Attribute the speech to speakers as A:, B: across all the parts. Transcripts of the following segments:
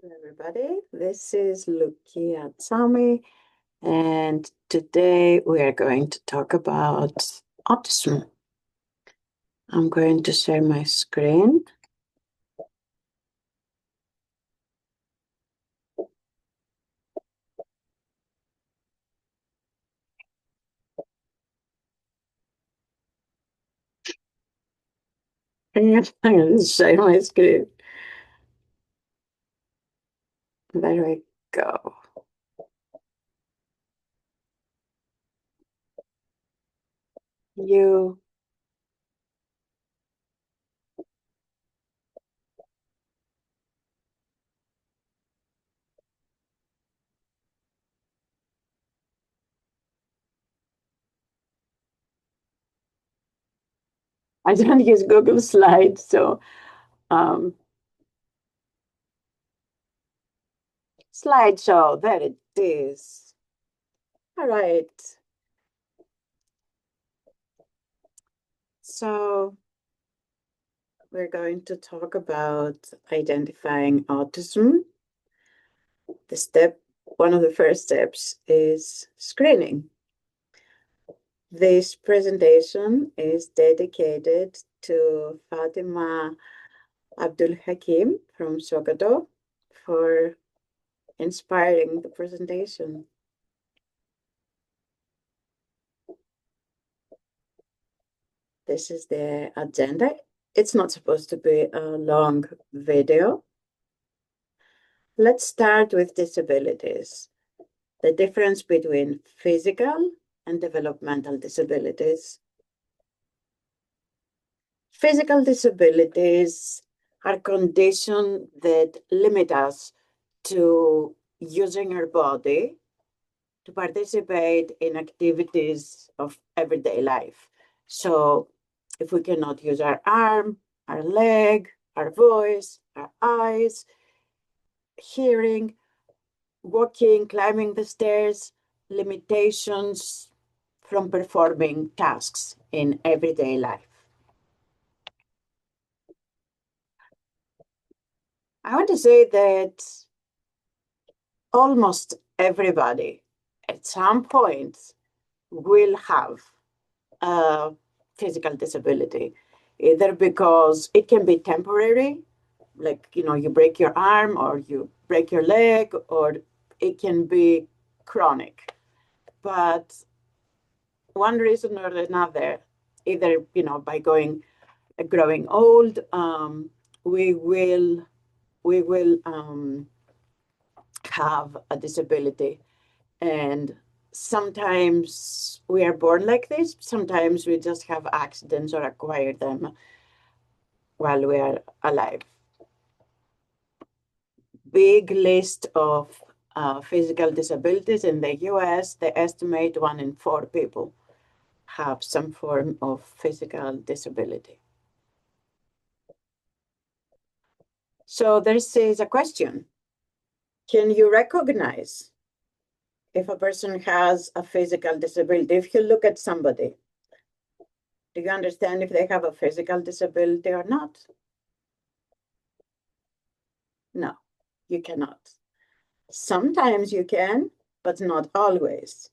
A: Hello, everybody. This is Lucia Tsami, and today we are going to talk about autism. I'm going to share my screen. I'm going to share my screen. There we go. You. I don't use Google Slides, so slideshow. There it is. All right. So we're going to talk about identifying autism. One of the first steps is screening. This presentation is dedicated to Fatima Abdul Hakim from Sokoto for inspiring the presentation. This is the agenda. It's not supposed to be a long video. Let's start with disabilities. The difference between physical and developmental disabilities. Physical disabilities are conditions that limit us to using our body to participate in activities of everyday life. So if we cannot use our arm, our leg, our voice, our eyes, hearing, walking, climbing the stairs, limitations from performing tasks in everyday life. I want to say that almost everybody at some point will have a physical disability, either because it can be temporary, like, you break your arm or you break your leg, or it can be chronic. But one reason or another, either, by growing old, we will have a disability. And sometimes we are born like this. Sometimes we just have accidents or acquire them while we are alive. Big list of physical disabilities in the US. They estimate 1 in 4 people have some form of physical disability. So this is a question. Can you recognize if a person has a physical disability? If you look at somebody, do you understand if they have a physical disability or not? No, you cannot. Sometimes you can, but not always.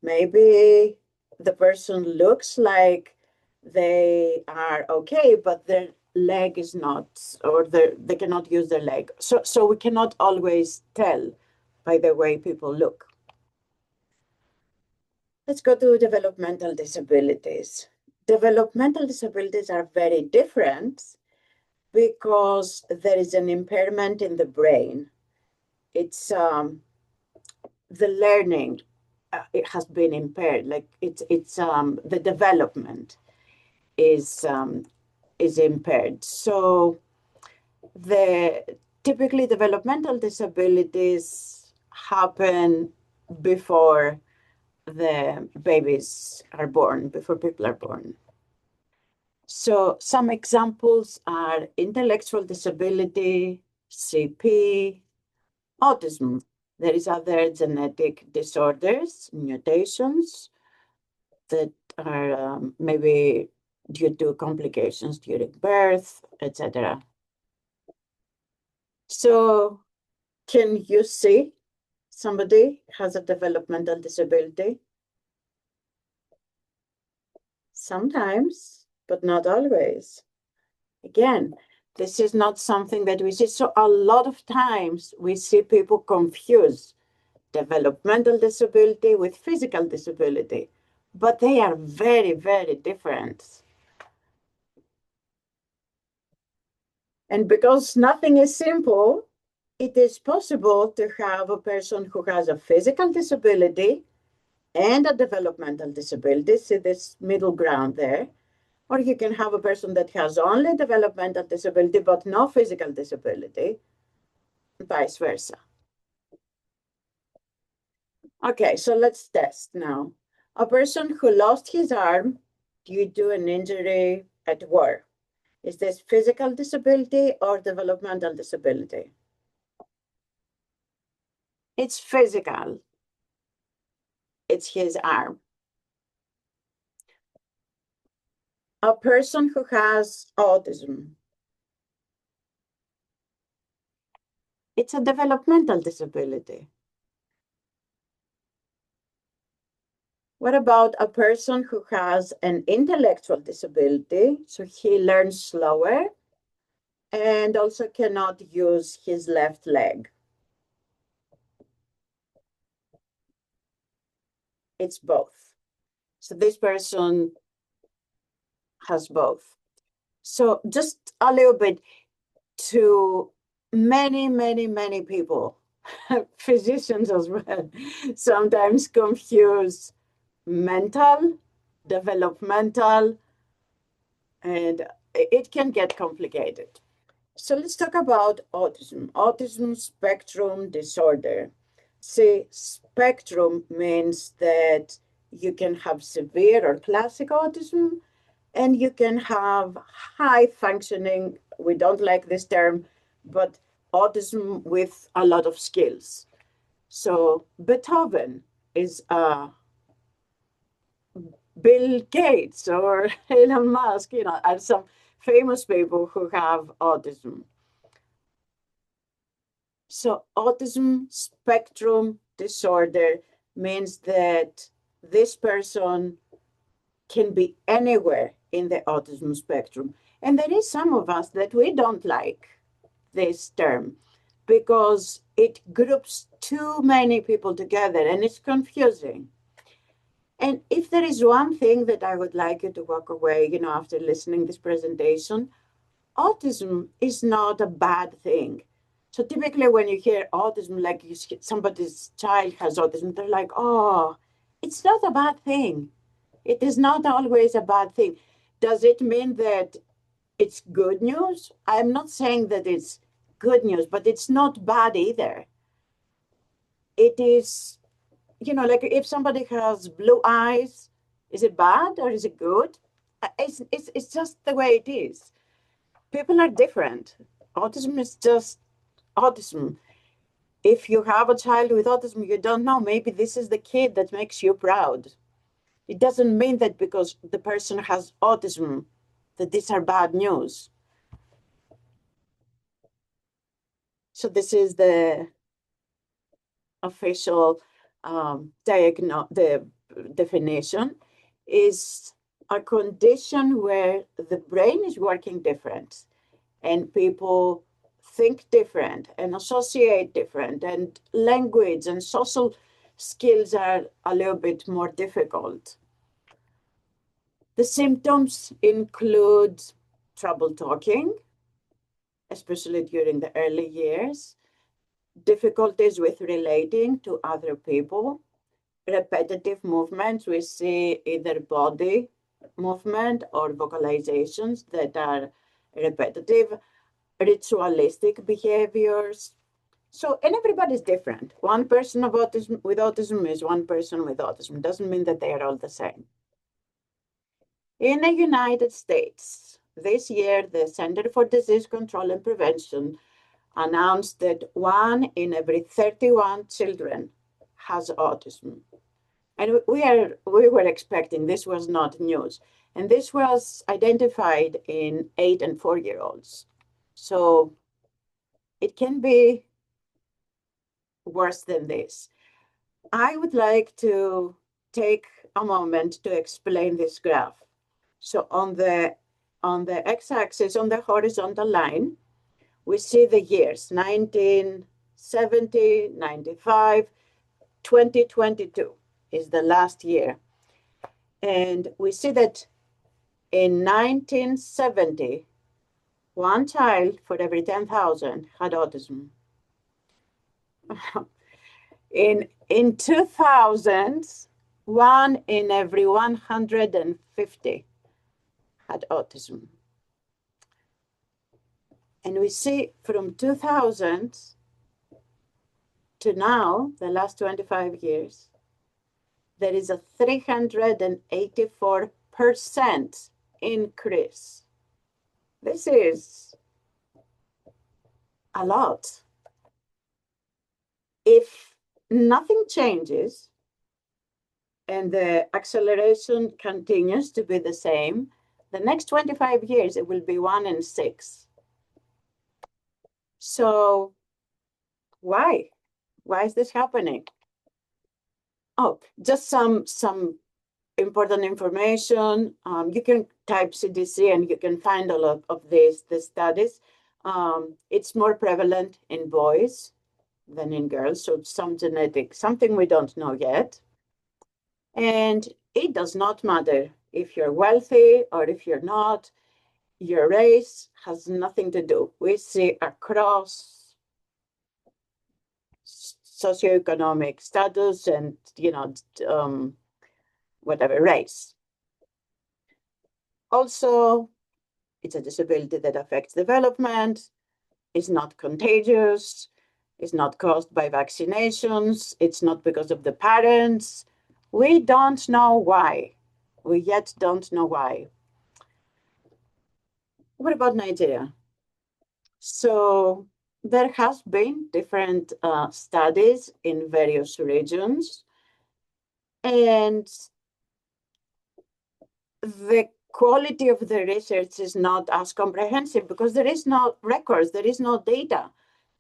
A: Maybe the person looks like they are okay, but their leg is not, or they cannot use their leg. So we cannot always tell by the way people look. Let's go to developmental disabilities. Developmental disabilities are very different because there is an impairment in the brain. It's the learning, it has been impaired. Like it's the development is impaired. So the typically developmental disabilities happen before the babies are born, before people are born. So some examples are intellectual disability, CP, autism. There is other genetic disorders, mutations that are maybe due to complications during birth, etc. So Can you see somebody has a developmental disability? Sometimes, but not always. Again, this is not something that we see. So a lot of times we see people confuse developmental disability with physical disability, but they are very, very different. And because nothing is simple, it is possible to have a person who has a physical disability and a developmental disability, see this middle ground there. Or you can have a person that has only developmental disability but no physical disability, vice versa. Okay, so let's test now. A person who lost his arm due to an injury at work. Is this physical disability or developmental disability? It's physical. It's his arm. A person who has autism. It's a developmental disability. What about a person who has an intellectual disability? So he learns slower and also cannot use his left leg. It's both. So this person has both. So just a little bit to many people, physicians as well, sometimes confuse mental, developmental, and it can get complicated. So let's talk about autism. Autism spectrum disorder. See, spectrum means that you can have severe or classic autism, and you can have high functioning, we don't like this term, but autism with a lot of skills. So Beethoven is Bill Gates or Elon Musk, are some famous people who have autism. So autism spectrum disorder means that this person can be anywhere in the autism spectrum. And there is some of us that we don't like this term because it groups too many people together and it's confusing. And if there is one thing that I would like you to walk away, after listening this presentation, autism is not a bad thing. So typically when you hear autism, like somebody's child has autism, they're like, oh, it's not a bad thing. It is not always a bad thing. Does it mean that it's good news? I'm not saying that it's good news, but it's not bad either. It is, like if somebody has blue eyes, is it bad or is it good? It's just the way it is. People are different. Autism is just autism. If you have a child with autism, you don't know, maybe this is the kid that makes you proud. It doesn't mean that because the person has autism, that these are bad news. So this is the official the definition is a condition where the brain is working different and people think different and associate different and language and social skills are a little bit more difficult. The symptoms include trouble talking, especially during the early years, difficulties with relating to other people, repetitive movements. We see either body movement or vocalizations that are repetitive, ritualistic behaviors. So, and everybody's different. One person with autism is one person with autism. Doesn't mean that they are all the same. In the United States, this year, the Center for Disease Control and Prevention announced that 1 in every 31 children has autism. And we were expecting, this was not news. And this was identified in 8 and 4-year-olds. So it can be worse than this. I would like to take a moment to explain this graph. So on the x-axis, on the horizontal line, we see the years, 1970, 95, 2022 is the last year. And we see that in 1970, one child for every 10,000 had autism. In 2000, one in every 150 had autism. And we see from 2000 to now, the last 25 years, there is a 384% increase. This is a lot. If nothing changes and the acceleration continues to be the same, the next 25 years, it will be 1 in 6. So why? Why is this happening? Oh, just some important information. You can type CDC and you can find a lot of these studies. It's more prevalent in boys than in girls, so some genetic, something we don't know yet. And it does not matter if you're wealthy or if you're not. Your race has nothing to do. We see across socioeconomic status and, whatever race. Also, it's a disability that affects development, is not contagious, is not caused by vaccinations, it's not because of the parents. We don't know why. We yet don't know why. What about Nigeria? So there has been different studies in various regions, and the quality of the research is not as comprehensive because there is no records, there is no data,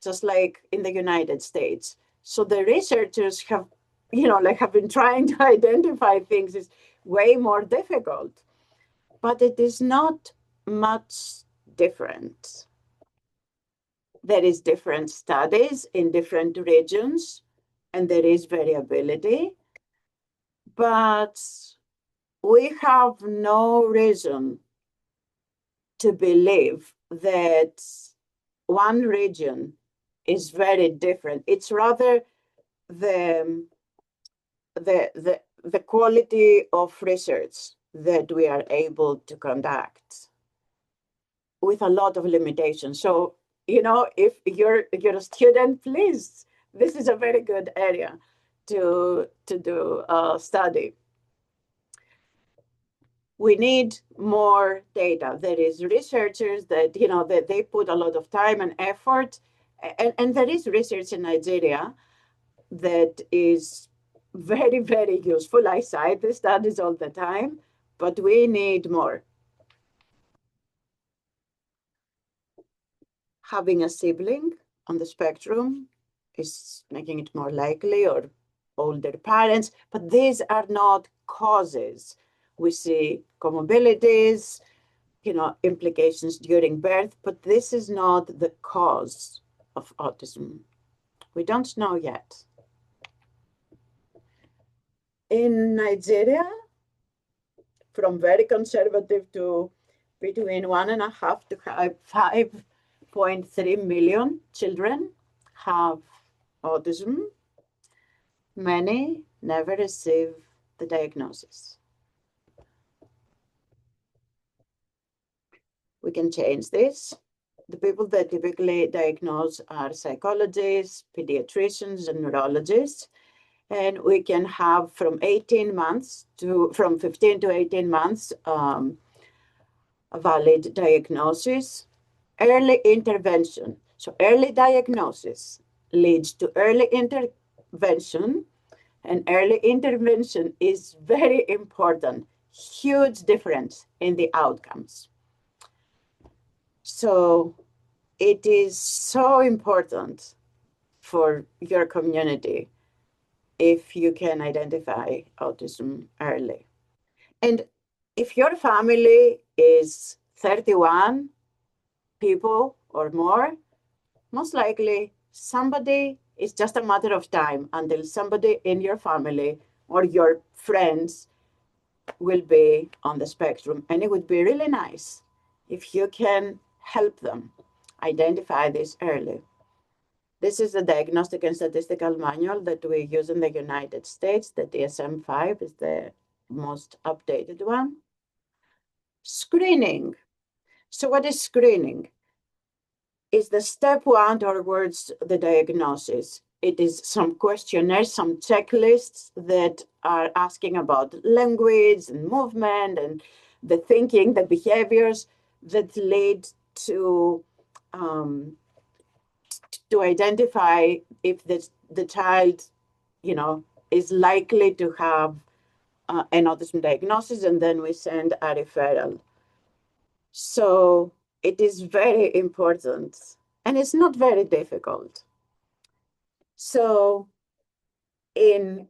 A: just like in the United States. So the researchers have, have been trying to identify things is way more difficult, but it is not much different. There is different studies in different regions, and there is variability, but we have no reason to believe that one region is very different. It's rather the quality of research that we are able to conduct with a lot of limitations. So, if you're a student, please, this is a very good area to do a study. We need more data. There is researchers that, that they put a lot of time and effort. And there is research in Nigeria that is very, very useful. I cite the studies all the time, but we need more. Having a sibling on the spectrum is making it more likely, or older parents, but these are not causes. We see comorbidities, implications during birth, but this is not the cause of autism. We don't know yet. In Nigeria, from very conservative to between 1.5 to 5.3 million children have autism. Many never receive the diagnosis. We can change this. The people that typically diagnose are psychologists, pediatricians, and neurologists. And we can have from 15 to 18 months, a valid diagnosis. Early intervention. So early diagnosis leads to early intervention, and early intervention is very important. Huge difference in the outcomes. So it is so important for your community if you can identify autism early. And if your family is 31 people or more, most likely somebody, it's just a matter of time until somebody in your family or your friends will be on the spectrum. And it would be really nice if you can help them identify this early. This is the Diagnostic and Statistical Manual that we use in the United States. The DSM-5 is the most updated one. Screening. So what is screening? Is the step one towards the diagnosis. It is some questionnaires, some checklists that are asking about language and movement and the thinking, the behaviors that lead to identify if the child, is likely to have an autism diagnosis, and then we send a referral. So it is very important, and it's not very difficult. So in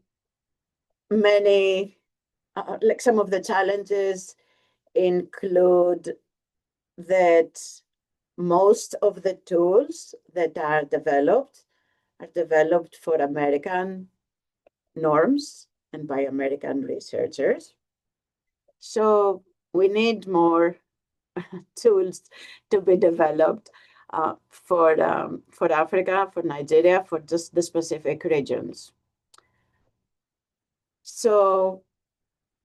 A: many, like some of the challenges include that most of the tools that are developed for American norms and by American researchers. So we need more tools to be developed for Africa, for Nigeria, for just the specific regions. So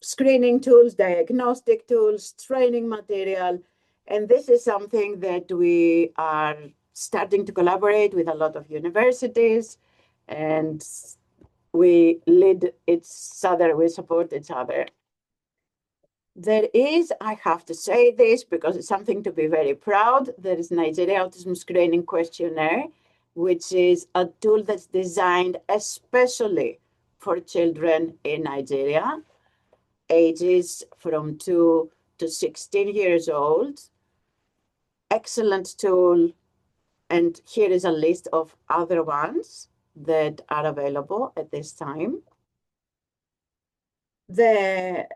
A: screening tools, diagnostic tools, training material, and this is something that we are starting to collaborate with a lot of universities, and we lead each other, we support each other. There is, I have to say this because it's something to be very proud, there is Nigeria Autism Screening Questionnaire, which is a tool that's designed especially for children in Nigeria, ages from 2 to 16 years old. Excellent tool. And here is a list of other ones that are available at this time. The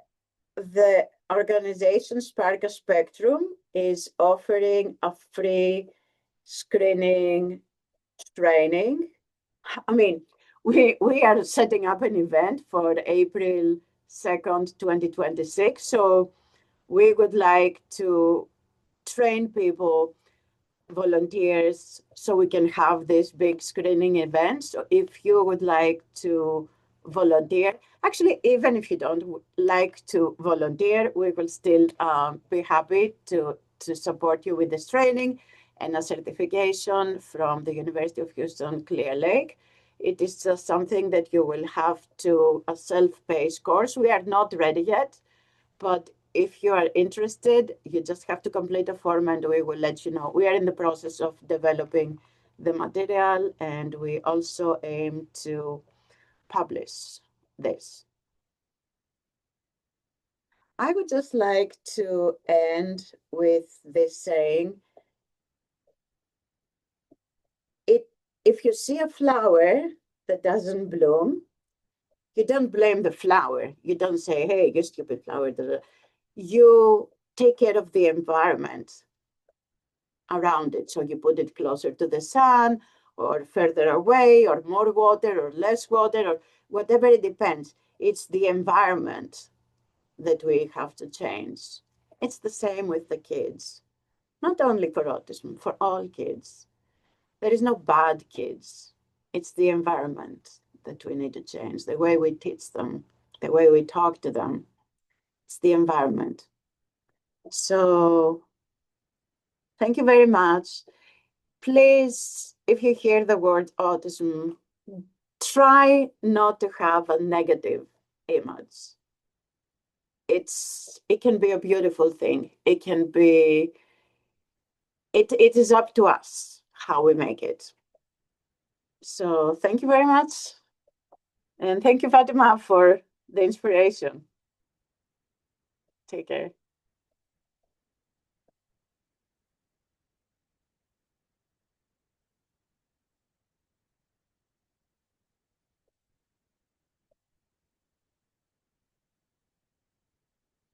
A: organization Spark a Spectrum is offering a free screening training. I mean, we are setting up an event for April 2nd, 2026. So we would like to train people, volunteers, so we can have this big screening event. So if you would like to volunteer, actually, even if you don't like to volunteer, we will still be happy to support you with this training and a certification from the University of Houston Clear Lake. It is just something that you will have to, a self-paced course. We are not ready yet, but if you are interested, you just have to complete a form and we will let you know. We are in the process of developing the material, and we also aim to publish this. I would just like to end with this saying, if you see a flower that doesn't bloom, you don't blame the flower. You don't say, hey, you stupid flower. You take care of the environment around it. So you put it closer to the sun or further away or more water or less water or whatever, it depends. It's the environment that we have to change. It's the same with the kids, not only for autism, for all kids. There is no bad kids. It's the environment that we need to change, the way we teach them, the way we talk to them. It's the environment. So thank you very much. Please, if you hear the word autism, try not to have a negative image. It can be a beautiful thing. It is up to us how we make it. So thank you very much. And thank you, Fatima, for the inspiration. Take care.